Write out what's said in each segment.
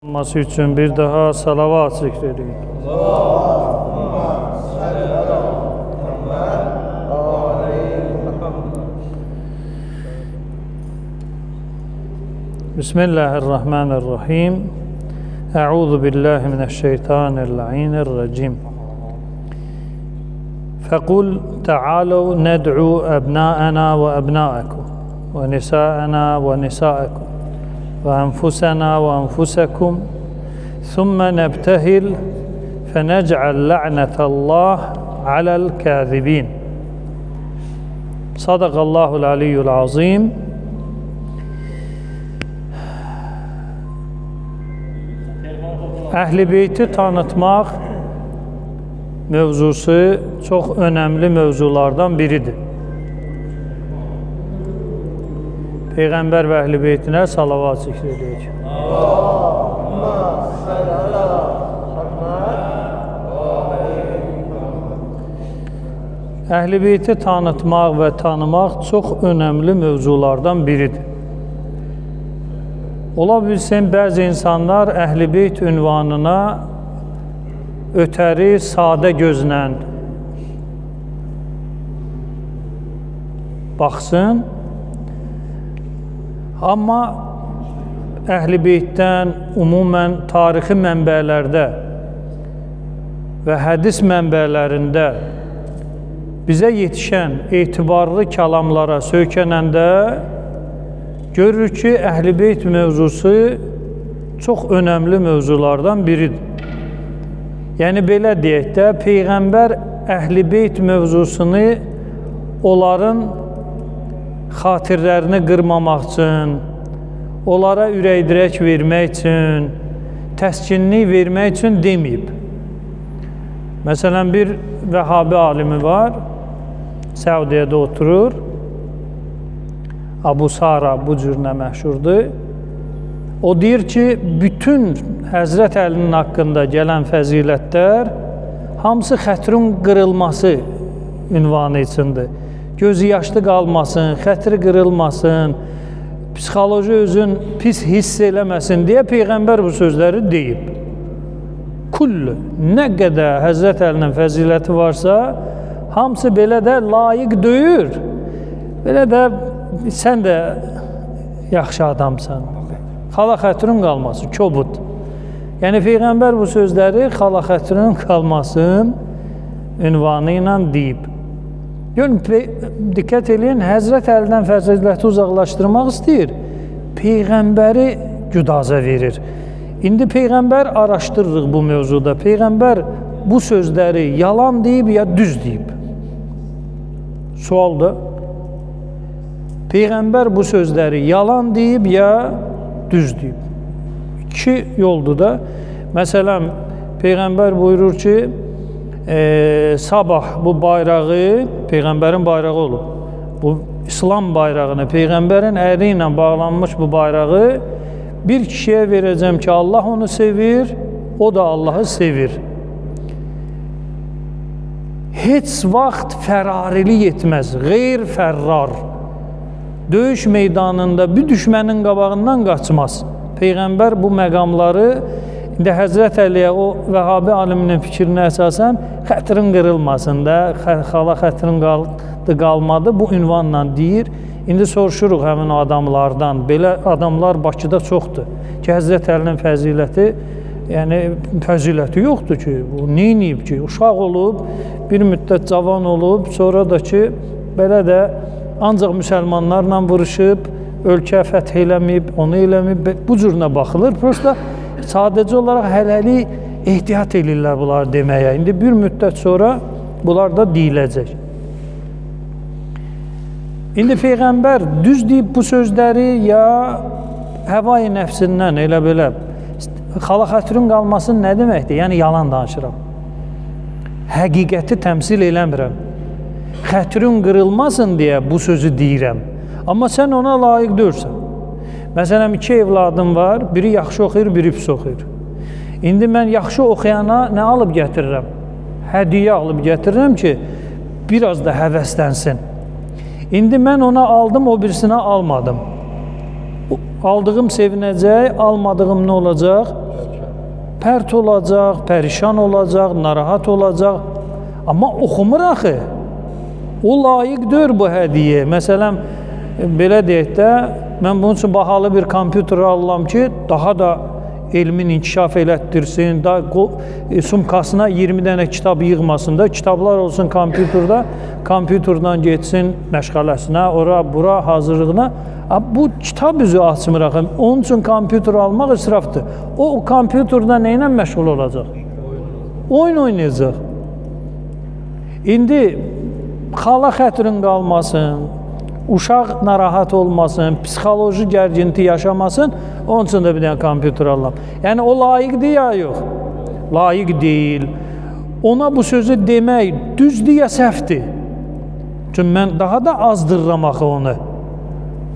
olması üçün bir daha salavat zikr edin. Bismillahirrahmanirrahim. Euzu billahi mineşşeytanirracim. فقل تعالوا ندعو أبناءنا وأبناءكم ونساءنا ونساءكم وأنفسنا وأنفسكم ثم نبتهل فنجعل لعنة الله على الكاذبين. صدق الله العلي العظيم. Əhl-i Beyti tanıtmaq mövzusu çox önemli mövzulardan biridir. Peyğəmbər və Əhl-i Beytinə salavat zikr edək. Əhl-i Beyti tanıtmaq və tanımaq çox önemli mövzulardan biridir. Ola bilsin, bəzi insanlar Əhl-i Beyt ünvanına ötəri, sadə gözlə baxsın. Amma Əhl-i Beytdən umumən tarixi mənbələrdə və hədis mənbələrində bizə yetişən etibarlı kəlamlara söykənəndə görürük ki, Əhl-i Beyt mövzusu çox önəmli mövzulardan biridir. Yəni, belə deyək də, Peyğəmbər Əhl-i Beyt mövzusunu onların xatirlərini qırmamaq üçün, onlara ürək-dirək vermək üçün, təskinlik vermək üçün deməyib. Məsələn, bir Vəhabi alimi var, Səudiyyədə oturur, Abu Sara bu cürlə məşhurdur. O deyir ki, bütün Həzrət Əlinin haqqında gələn fəzilətlər hamısı xətrin qırılması ünvanı içindir. Gözü yaşlı qalmasın, xətri qırılmasın, psixoloji özün pis hiss eləməsin deyə Peyğəmbər bu sözləri deyib. Kullu, nə qədər Həzrət Əlinin fəziləti varsa, hamısı belə də layiq deyir. Belə də sən də yaxşı adamsan. Xala xətrin qalmasın, kobud. Yəni, Peyğəmbər bu sözləri xala xətrin qalmasın ünvanı ilə deyib. Görün, diqqət edin, Həzrət Əlidən fəziləti uzaqlaşdırmaq istəyir, Peyğəmbəri güdaza verir. İndi Peyğəmbər araşdırırıq bu mövzuda. Peyğəmbər bu sözləri yalan deyib ya düz deyib? Sualdır. Peyğəmbər bu sözləri yalan deyib ya düz deyib? İki yoldur da. Məsələn, Peyğəmbər buyurur ki, sabah bu bayrağı, Peyğəmbərin bayrağı olub. Bu İslam bayrağını, Peyğəmbərin əli ilə bağlanmış bu bayrağı bir kişiyə verəcəm ki, Allah onu sevir, o da Allahı sevir. Heç vaxt fərarili yetməz, qeyr-fərrar. Döyüş meydanında bir düşmənin qabağından qaçmaz. Peyğəmbər bu məqamları, indi Həzrət Əliyə, o Vəhabi aliminin fikrinə əsasən, xətrin qırılmasın da, xala xətrin qalmadı, bu ünvanla deyir. İndi soruşuruq həmin adamlardan, belə adamlar Bakıda çoxdur ki, Həzrət Əlinin fəziləti, yəni fəziləti yoxdur ki, bu neyniyib ki, uşaq olub, bir müddət cavan olub, sonra da ki, belə də ancaq müsəlmanlarla vuruşub, ölkə fəth eləməyib, onu eləməyib, bu cürünə baxılır. Prosta sadəcə olaraq hələli ehtiyat edirlər bunlar deməyə. İndi bir müddət sonra bunlar da deyiləcək. İndi Peyğəmbər düz deyib bu sözləri ya həva-i nəfsindən elə belə xala xətrin qalması nə deməkdir? Yəni yalan danışıram. Həqiqəti təmsil eləmirəm. Xətrin qırılmasın deyə bu sözü deyirəm. Amma sən ona layiq deyirsən. Məsələn, iki evladım var, biri yaxşı oxuyur, biri pis oxuyur. İndi mən yaxşı oxuyana nə alıb gətirirəm? Hədiyyə alıb gətirirəm ki, biraz da həvəslənsin. İndi mən ona aldım, o birisinə almadım. Aldığım sevinəcək, almadığım nə olacaq? pərt olacaq, pərişan olacaq, narahat olacaq. Amma oxumur axı. O layiq deyil bu hədiyyə. Məsələn, belə deyək də, mən bunun üçün bahalı bir kompüter alıram ki, daha da elmin inkişaf elətdirsin, sumkasına 20 dənə kitab yığmasın da, kitablar olsun kompüterdə, kompüterdən getsin məşğələsinə, ora, bura, hazırlığına. Bu kitab üzü açmır axı. Onun üçün kompüter almaq israfdır. O kompüterdə nə ilə məşğul olacaq? Oyun oynayacaq. İndi xala xətrin qalmasın, uşaq narahat olmasın, psixoloji gərginti yaşamasın, onun üçün də bir dənə kompüter alıram. Yəni o layiqdir ya yox? Layiq deyil. Ona bu sözü demək düzdür ya səhvdir? Çünki mən daha da azdırıram axı onu.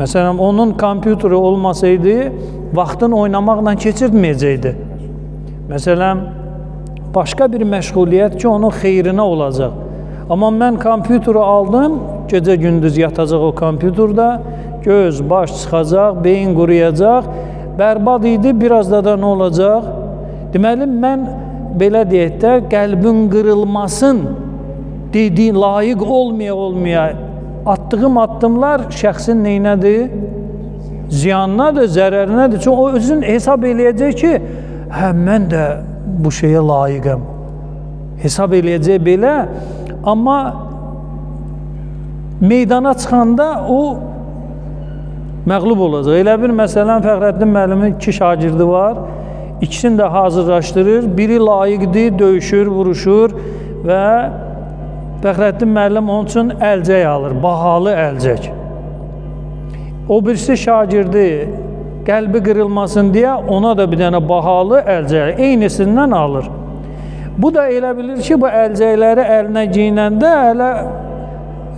Məsələn, onun kompüteri olmasaydı, vaxtın oynamaqla keçirməyəcəkdi. Məsələn, başqa bir məşğuliyyət ki, onun xeyrinə olacaq. Amma mən kompüteri aldım, gecə-gündüz yatacaq o kompüterdə, göz, baş çıxacaq, beyin quruyacaq, bərbad idi, biraz da nə olacaq? Deməli, mən belə deyək də, qəlbin qırılmasın dediyi, layiq olmaya, attığım addımlar şəxsin neynədir? Ziyanınadır, zərərinədir. Çünki o özün hesab eləyəcək ki, hə, mən də bu şeyə layiqəm. Hesab eləyəcək belə, amma meydana çıxanda o məğlub olacaq. Elə bir məsələn, Fəxrəddin müəllimin 2 şagirdi var, ikisini də hazırlaşdırır, biri layiqdir, döyüşür, vuruşur və Fəxrəddin müəllim onun üçün əlcək alır, bahalı əlcək. O birisi şagirdi qəlbi qırılmasın deyə ona da bir dənə bahalı əlcək, eynisindən alır. Bu da elə bilir ki, bu əlcəkləri əlinə giyinəndə, hələ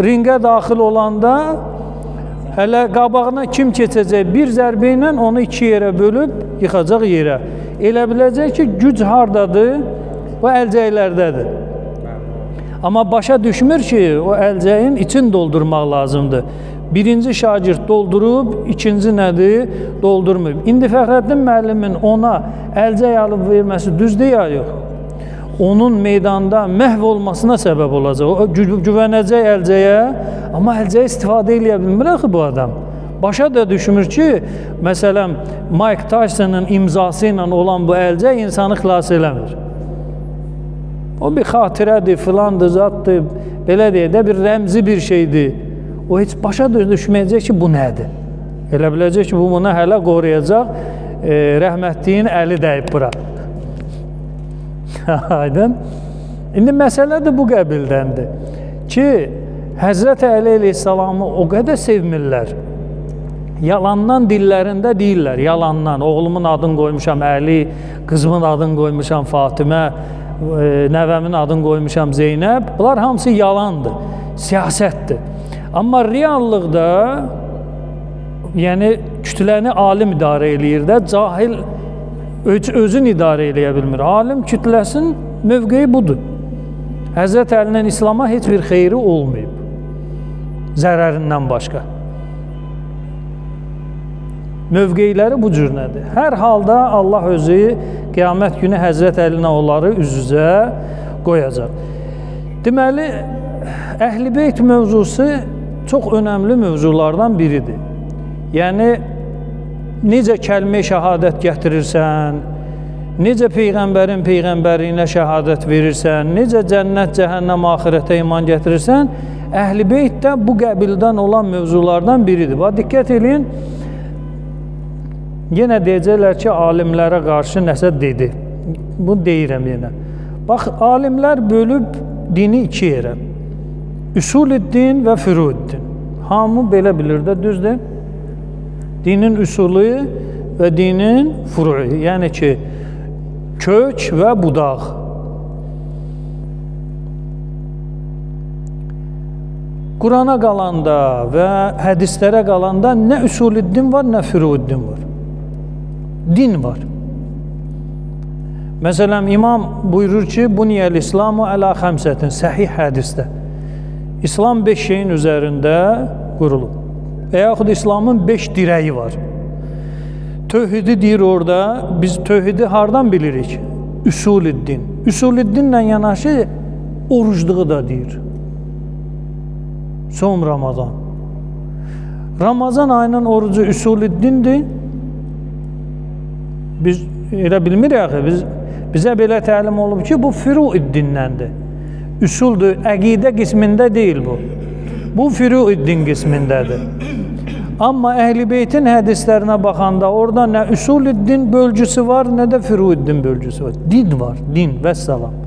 ringə daxil olanda, hələ qabağına kim keçəcək bir zərbə ilə onu 2 yerə bölüb yıxacaq yerə. Elə biləcək ki, güc hardadır? Bu əlcəklərdədir. Amma başa düşmür ki, o əlcəyin için doldurmaq lazımdır. Birinci şagird doldurub, ikinci nədir? Doldurmayıb. İndi Fəxrəddin müəllimin ona əlcək alıb verməsi düzdür ya yox? Onun meydanda məhv olmasına səbəb olacaq. O güvənəcək əlcəyə, amma əlcəyə istifadə eləyə bilmir axı bu adam. Başa da düşmür ki, məsələn, Mike Tyson'ın imzası ilə olan bu əlcək insanı xilas eləmir. O bir xatirədir, filandır, zaddır, belə deyək də bir rəmzi bir şeydir. O heç başa düşməyəcək ki, bu nədir? Elə biləcək ki, bu buna hələ qoruyacaq, rəhmətliyin əli dəyib bura. Aydın. İndi məsələ də bu qəbildəndir ki, Həzrəti Əli əleyhissalamı o qədər sevmirlər. Yalandan dillərində deyirlər, yalandan. Oğlumun adını qoymuşam Əli, qızımın adını qoymuşam Fatimə, nəvəmin adını qoymuşam Zeynəb. Bunlar hamısı yalandır, siyasətdir. Amma reallıqda, yəni kütləni alim idarə eləyir də, cahil özün idarə eləyə bilmir. Alim kütləsin mövqeyi budur. Həzrət Əlinin İslama heç bir xeyri olmayıb. Zərərindən başqa. Mövqeyləri bu cür nədir? Hər halda Allah özü qiyamət günü Həzrət Əlinə onları üz-üzə qoyacaq. Deməli, Əhl-i Beyt mövzusu çox önəmli mövzulardan biridir. Yəni, necə kəlmə-i şəhadət gətirirsən, necə Peyğəmbərin Peyğəmbərliyinə şəhadət verirsən, necə cənnət, cəhənnəm, axirətə iman gətirirsən, Əhl-i Beyt də bu qəbildən olan mövzulardan biridir. Bax, diqqət edin, yenə deyəcəklər ki, alimlərə qarşı nəsə dedi. Bunu deyirəm yenə. Bax, alimlər bölüb dini 2 yerə. Üsul-i-din və fürud-din. Hamı belə bilir də, düzdür? Dinin üsulu və dinin furu'u, yəni ki, kök və budaq. Qurana qalanda və hədislərə qalanda nə üsul-i-din var, nə fürud-din var. Din var. Məsələn, imam buyurur ki, Buniyəl-İslamu ələ xəmsətin, səhih hədisdə. İslam 5 şeyin üzərində qurulub. Və yaxud İslamın 5 dirəyi var. Tövhidi deyir orada, biz tövhidi hardan bilirik? Üsul-i-din. Üsul-i-dinlə yanaşı orucluğu da deyir. Som Ramazan. Ramazan ayının orucu üsul-i-dindir. Biz elə bilmirik axı. Bizə belə təlim olub ki, bu furu-i-dindəndir. Üsuldür, əqidə qismində deyil bu. Bu furu-i-din qismindədir. Amma Əhl-i Beytin hədislərinə baxanda orada nə üsul-i-din bölgüsü var, nə də furu-i-din bölgüsü var. Din var, din, vəssalam.